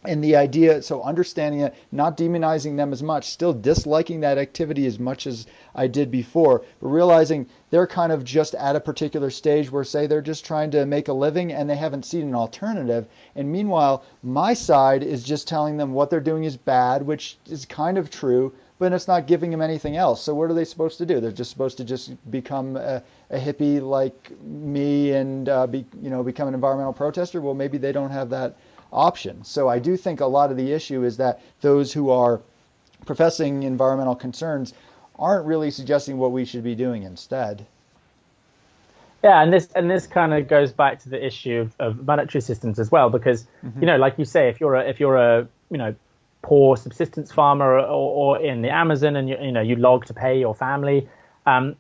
And the idea, so understanding it, not demonizing them as much, still disliking that activity as much as I did before, but realizing they're kind of just at a particular stage where, say, they're just trying to make a living and they haven't seen an alternative. And meanwhile, my side is just telling them what they're doing is bad, which is kind of true, but it's not giving them anything else. So what are they supposed to do? They're just supposed to just become a hippie like me and become an environmental protester? Well, maybe they don't have that option. So I do think a lot of the issue is that those who are professing environmental concerns aren't really suggesting what we should be doing instead. Yeah, and this kind of goes back to the issue of monetary systems as well, because like you say, if you're a poor subsistence farmer or in the Amazon, and you log to pay your family,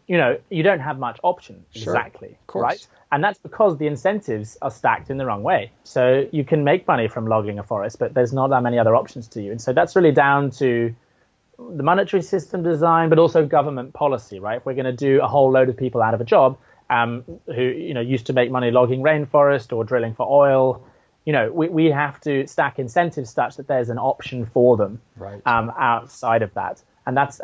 you don't have much option. Sure. Exactly, of course. Right? And that's because the incentives are stacked in the wrong way. So you can make money from logging a forest, but there's not that many other options to you. And so that's really down to the monetary system design, but also government policy, right? If we're going to do a whole load of people out of a job who used to make money logging rainforest or drilling for oil, we have to stack incentives such that there's an option for them, right, outside of that. And that's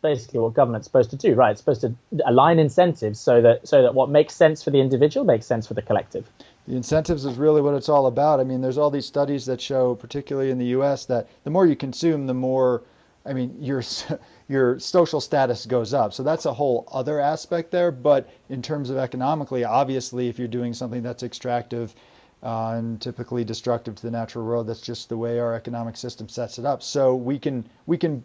basically what government's supposed to do, right? It's supposed to align incentives so that what makes sense for the individual makes sense for the collective. The incentives is really what it's all about. I mean, there's all these studies that show, particularly in the U.S., that the more you consume, the more I mean, your social status goes up. So that's a whole other aspect there. But in terms of economically, obviously, if you're doing something that's extractive and typically destructive to the natural world, that's just the way our economic system sets it up. So we can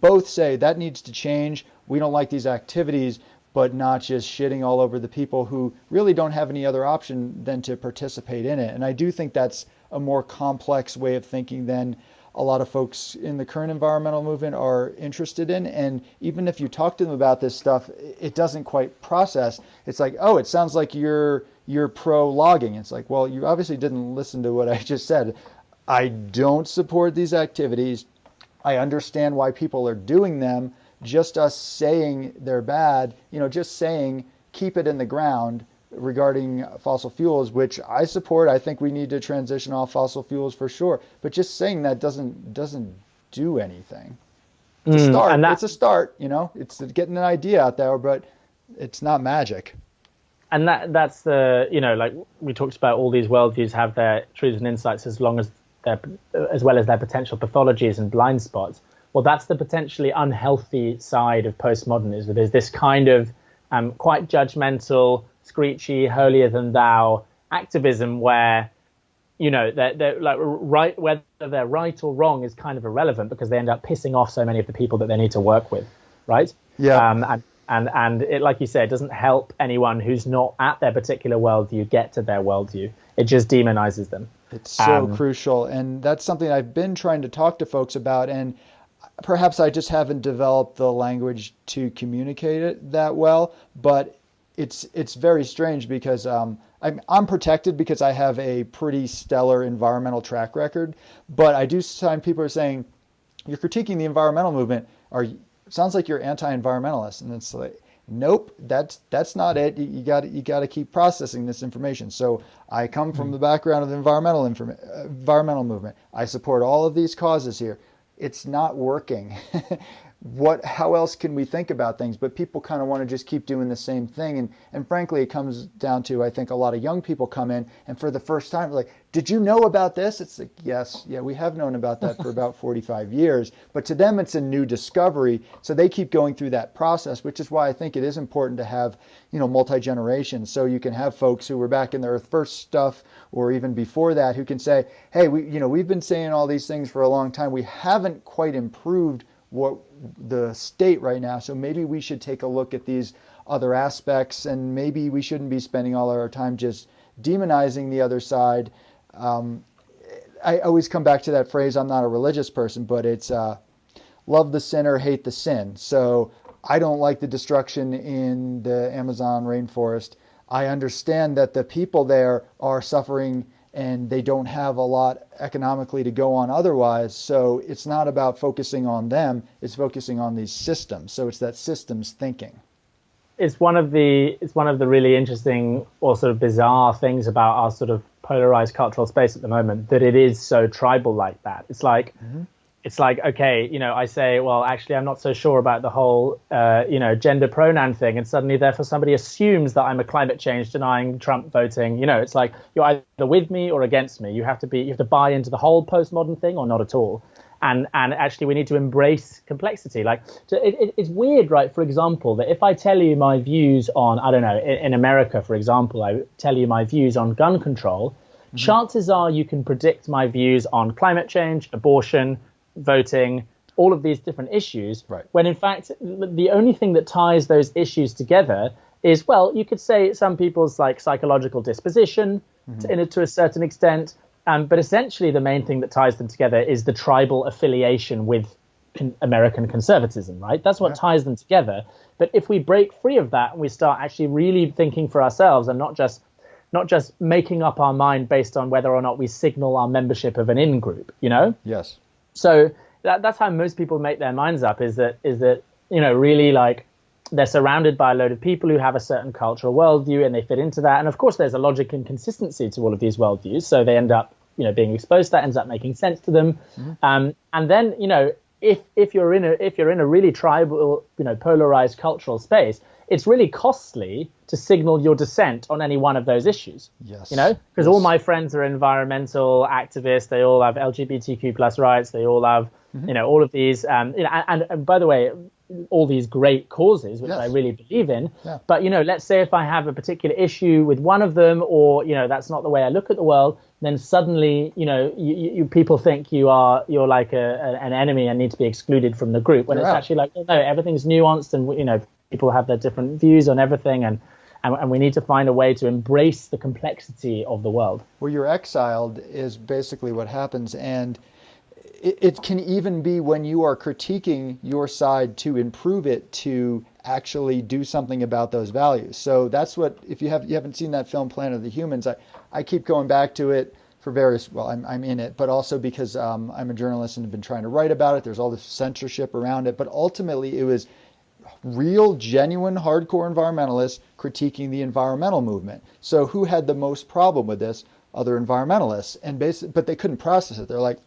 both say that needs to change. We don't like these activities, but not just shitting all over the people who really don't have any other option than to participate in it. And I do think that's a more complex way of thinking than a lot of folks in the current environmental movement are interested in. And even if you talk to them about this stuff, it doesn't quite process. It's like, oh, it sounds like you're pro logging. It's like, well, you obviously didn't listen to what I just said. I don't support these activities. I understand why people are doing them. Just us saying they're bad, just saying keep it in the ground regarding fossil fuels, which I support. I think we need to transition off fossil fuels for sure. But just saying that doesn't do anything. It's a start. It's a start. It's getting an idea out there, but it's not magic. And that's the like we talked about, all these worldviews have their truths and insights as well as their potential pathologies and blind spots. Well, that's the potentially unhealthy side of postmodernism. There's this kind of quite judgmental, screechy, holier than thou activism where, they're like right, whether they're right or wrong is kind of irrelevant because they end up pissing off so many of the people that they need to work with, right? Yeah. And it, like you said, doesn't help anyone who's not at their particular worldview get to their worldview. It just demonizes them. It's so crucial, and that's something I've been trying to talk to folks about, and perhaps I just haven't developed the language to communicate it that well, but it's very strange because I'm protected because I have a pretty stellar environmental track record, but I do find people are saying, you're critiquing the environmental movement, sounds like you're anti-environmentalist, and it's like, nope, that's not it. You got to keep processing this information. So I come from the background of the environmental movement. I support all of these causes here. It's not working. How else can we think about things? But people kind of want to just keep doing the same thing. And frankly, it comes down to, I think a lot of young people come in and for the first time, like, did you know about this? It's like, yes, we have known about that for about 45 years. But to them, it's a new discovery. So they keep going through that process, which is why I think it is important to have, multi-generations. So you can have folks who were back in the Earth First stuff or even before that who can say, hey, we've been saying all these things for a long time. We haven't quite improved what the state right now. So maybe we should take a look at these other aspects, and maybe we shouldn't be spending all our time just demonizing the other side. I always come back to that phrase. I'm not a religious person, but it's love the sinner, hate the sin. So I don't like the destruction in the Amazon rainforest. I understand that the people there are suffering and they don't have a lot economically to go on otherwise. So it's not about focusing on them, it's focusing on these systems. So it's that systems thinking. It's one of the really interesting or sort of bizarre things about our sort of polarized cultural space at the moment, that it is so tribal like that. It's like, okay, I say, well, actually, I'm not so sure about the whole, gender pronoun thing. And suddenly, therefore, somebody assumes that I'm a climate change denying Trump voting. It's like you're either with me or against me. You have to buy into the whole postmodern thing or not at all. And actually, we need to embrace complexity. Like, so it's weird, right? For example, that if I tell you my views on, I don't know, in America, for example, I tell you my views on gun control, chances are you can predict my views on climate change, abortion, voting, all of these different issues, right, when in fact the only thing that ties those issues together is, well, you could say some people's like psychological disposition to a certain extent, but essentially the main thing that ties them together is the tribal affiliation with American conservatism, right? That's what ties them together. But if we break free of that and we start actually really thinking for ourselves and not just making up our mind based on whether or not we signal our membership of an in-group, Yes. So that's how most people make their minds up, is that really like they're surrounded by a load of people who have a certain cultural worldview and they fit into that. And of course, there's a logic and consistency to all of these worldviews. So they end up, being exposed to that, ends up making sense to them. And then, if you're in a really tribal, polarized cultural space, it's really costly to signal your dissent on any one of those issues. Yes. Because all my friends are environmental activists. They all have LGBTQ plus rights. They all have, all of these, and by the way, all these great causes, which I really believe in. Yeah. But, let's say if I have a particular issue with one of them, or, that's not the way I look at the world, then suddenly, you people think you're like an enemy and need to be excluded from the group, when it's actually like, no, everything's nuanced, and, people have their different views on everything, and we need to find a way to embrace the complexity of the world. Well, you're exiled is basically what happens, and it can even be when you are critiquing your side to improve it, to actually do something about those values. So that's what, if you haven't seen that film Planet of the Humans, I keep going back to it for various, well, I'm in it, but also because I'm a journalist and have been trying to write about it. There's all this censorship around it, but ultimately it was real, genuine, hardcore environmentalists critiquing the environmental movement. So who had the most problem with this? Other environmentalists, but they couldn't process it. They're like,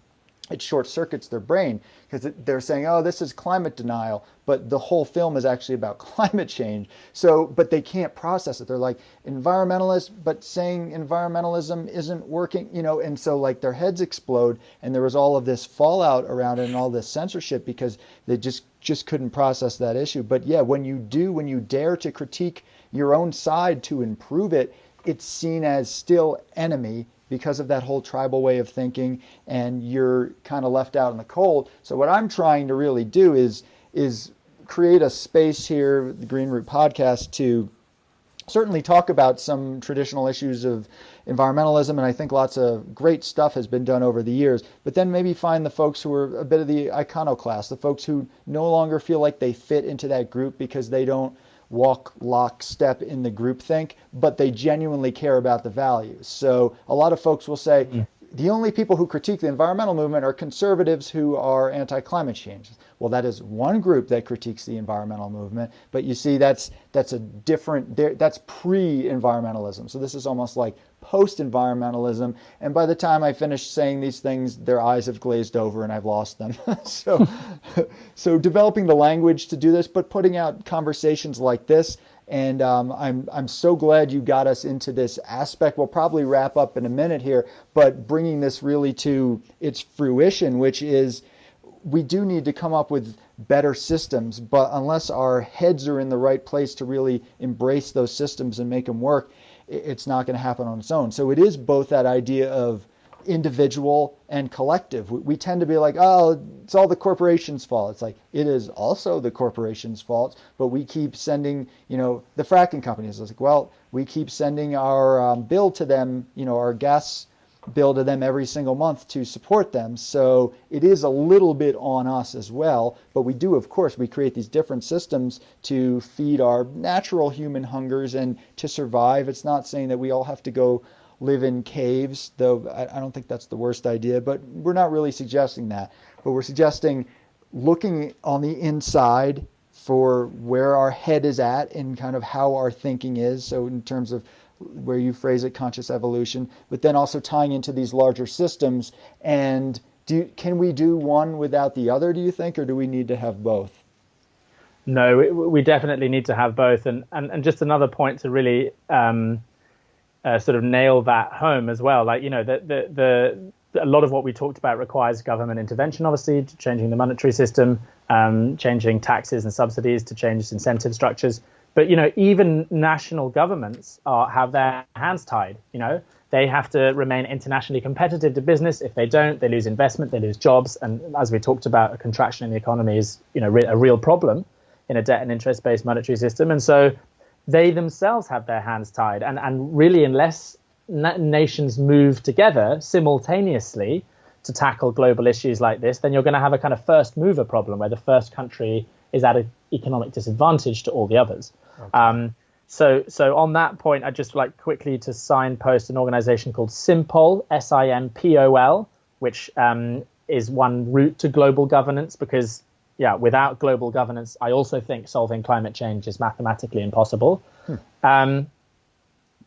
it short circuits their brain, because they're saying, oh, this is climate denial, but the whole film is actually about climate change. So, but they can't process it. They're like, environmentalists, but saying environmentalism isn't working, and so like their heads explode, and there was all of this fallout around it and all this censorship because they just couldn't process that issue. But yeah, when you dare to critique your own side to improve it, it's seen as still enemy, because of that whole tribal way of thinking, and you're kind of left out in the cold. So what I'm trying to really do is create a space here, the Green Root podcast, to certainly talk about some traditional issues of environmentalism, and I think lots of great stuff has been done over the years, but then maybe find the folks who are a bit of the iconoclast, the folks who no longer feel like they fit into that group because they don't walk lockstep in the groupthink, but they genuinely care about the values. So a lot of folks will say, the only people who critique the environmental movement are conservatives who are anti-climate change. Well, that is one group that critiques the environmental movement, but you see that's a different, that's pre-environmentalism. So this is almost like post-environmentalism, and by the time I finish saying these things, their eyes have glazed over and I've lost them. So developing the language to do this, but putting out conversations like this. And I'm so glad you got us into this aspect. We'll probably wrap up in a minute here, but bringing this really to its fruition, which is we do need to come up with better systems, but unless our heads are in the right place to really embrace those systems and make them work, it's not going to happen on its own. So it is both that idea of individual and collective. We tend to be like, oh, it's all the corporation's fault. It's like, it is also the corporation's fault, but we keep sending, the fracking companies. It's like, well, we keep sending our bill to them, our gas bill to them every single month to support them. So it is a little bit on us as well, but we do, of course, we create these different systems to feed our natural human hungers and to survive. It's not saying that we all have to go live in caves, though I don't think that's the worst idea, but we're not really suggesting that. But we're suggesting looking on the inside for where our head is at and kind of how our thinking is. So in terms of where you phrase it, conscious evolution, but then also tying into these larger systems. And can we do one without the other, do you think, or do we need to have both? No, we definitely need to have both. And just another point to really sort of nail that home as well. Like, a lot of what we talked about requires government intervention, obviously, to changing the monetary system, changing taxes and subsidies, to change incentive structures. But, even national governments have their hands tied. They have to remain internationally competitive to business. If they don't, they lose investment, they lose jobs. And as we talked about, a contraction in the economy is, a real problem in a debt and interest-based monetary system. And so they themselves have their hands tied. And really, unless nations move together simultaneously to tackle global issues like this, then you're going to have a kind of first mover problem where the first country is at an economic disadvantage to all the others. Okay. So on that point, I'd just like quickly to signpost an organization called Simpol, SIMPOL, which is one route to global governance, because without global governance, I also think solving climate change is mathematically impossible. And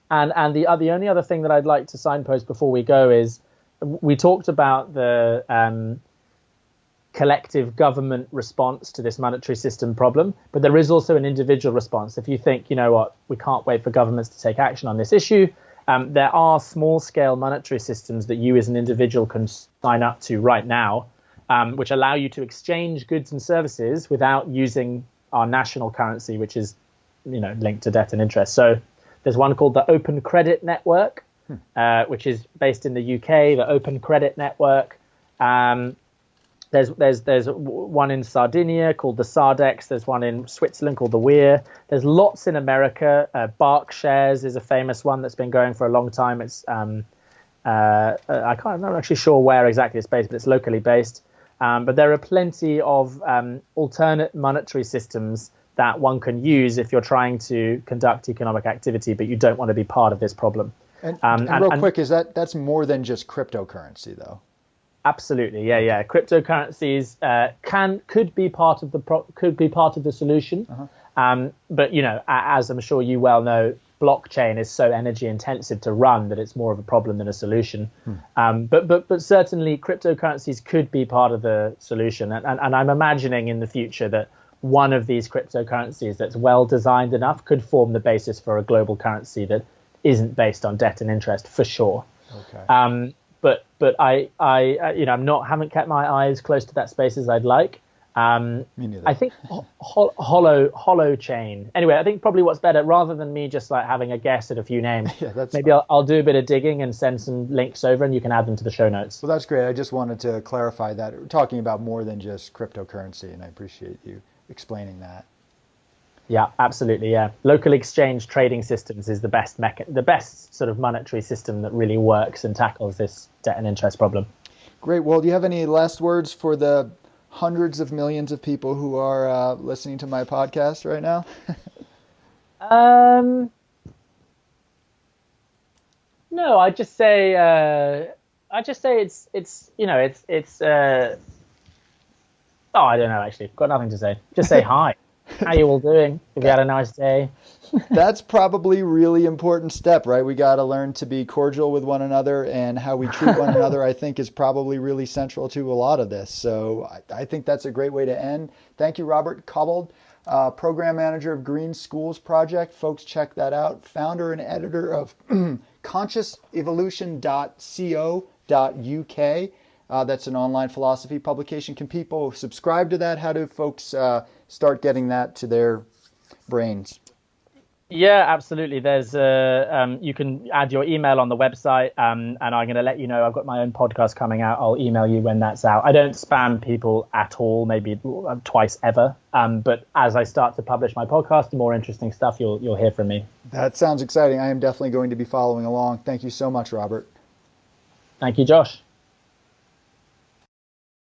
the only other thing that I'd like to signpost before we go is we talked about the collective government response to this monetary system problem, but there is also an individual response. If you think, you know what, we can't wait for governments to take action on this issue, there are small-scale monetary systems that you as an individual can sign up to right now, which allow you to exchange goods and services without using our national currency, which is, linked to debt and interest. So there's one called the Open Credit Network, which is based in the UK, the Open Credit Network. There's one in Sardinia called the Sardex. There's one in Switzerland called the Weir. There's lots in America. Barkshares is a famous one that's been going for a long time. It's I'm not actually sure where exactly it's based, but it's locally based. But there are plenty of alternate monetary systems that one can use if you're trying to conduct economic activity, but you don't want to be part of this problem. And real quick, that's more than just cryptocurrency, though? Absolutely, yeah. Cryptocurrencies could be part of the solution, but as I'm sure you well know, blockchain is so energy intensive to run that it's more of a problem than a solution. But certainly cryptocurrencies could be part of the solution, and I'm imagining in the future that one of these cryptocurrencies that's well designed enough could form the basis for a global currency that isn't based on debt and interest for sure. Okay. But I haven't kept my eyes close to that space as I'd like. Me neither. I think hollow chain. Anyway, I think probably what's better, rather than me just like having a guess at a few names, maybe I'll do a bit of digging and send some links over, and you can add them to the show notes. Well, that's great. I just wanted to clarify that we're talking about more than just cryptocurrency, and I appreciate you explaining that. Yeah, absolutely. Yeah, local exchange trading systems is the best sort of monetary system that really works and tackles this debt and interest problem. Great. Well, do you have any last words for the hundreds of millions of people who are listening to my podcast right now? No, I just say it's I don't know, actually. Got nothing to say. Just say hi. How you all doing? Have you had a nice day? That's probably a really important step, right? We got to learn to be cordial with one another, and how we treat one another, I think, is probably really central to a lot of this. So I think that's a great way to end. Thank you, Robert Cobbold, Program Manager of Green Schools Project. Folks, check that out. Founder and editor of consciousevolution.co.uk. That's an online philosophy publication. Can people subscribe to that? How do folks start getting that to their brains? Yeah, absolutely. There's you can add your email on the website, and I'm going to let you know I've got my own podcast coming out. I'll email you when that's out. I don't spam people at all, maybe twice ever. But as I start to publish my podcast, the more interesting stuff you'll hear from me. That sounds exciting. I am definitely going to be following along. Thank you so much, Robert. Thank you, Josh.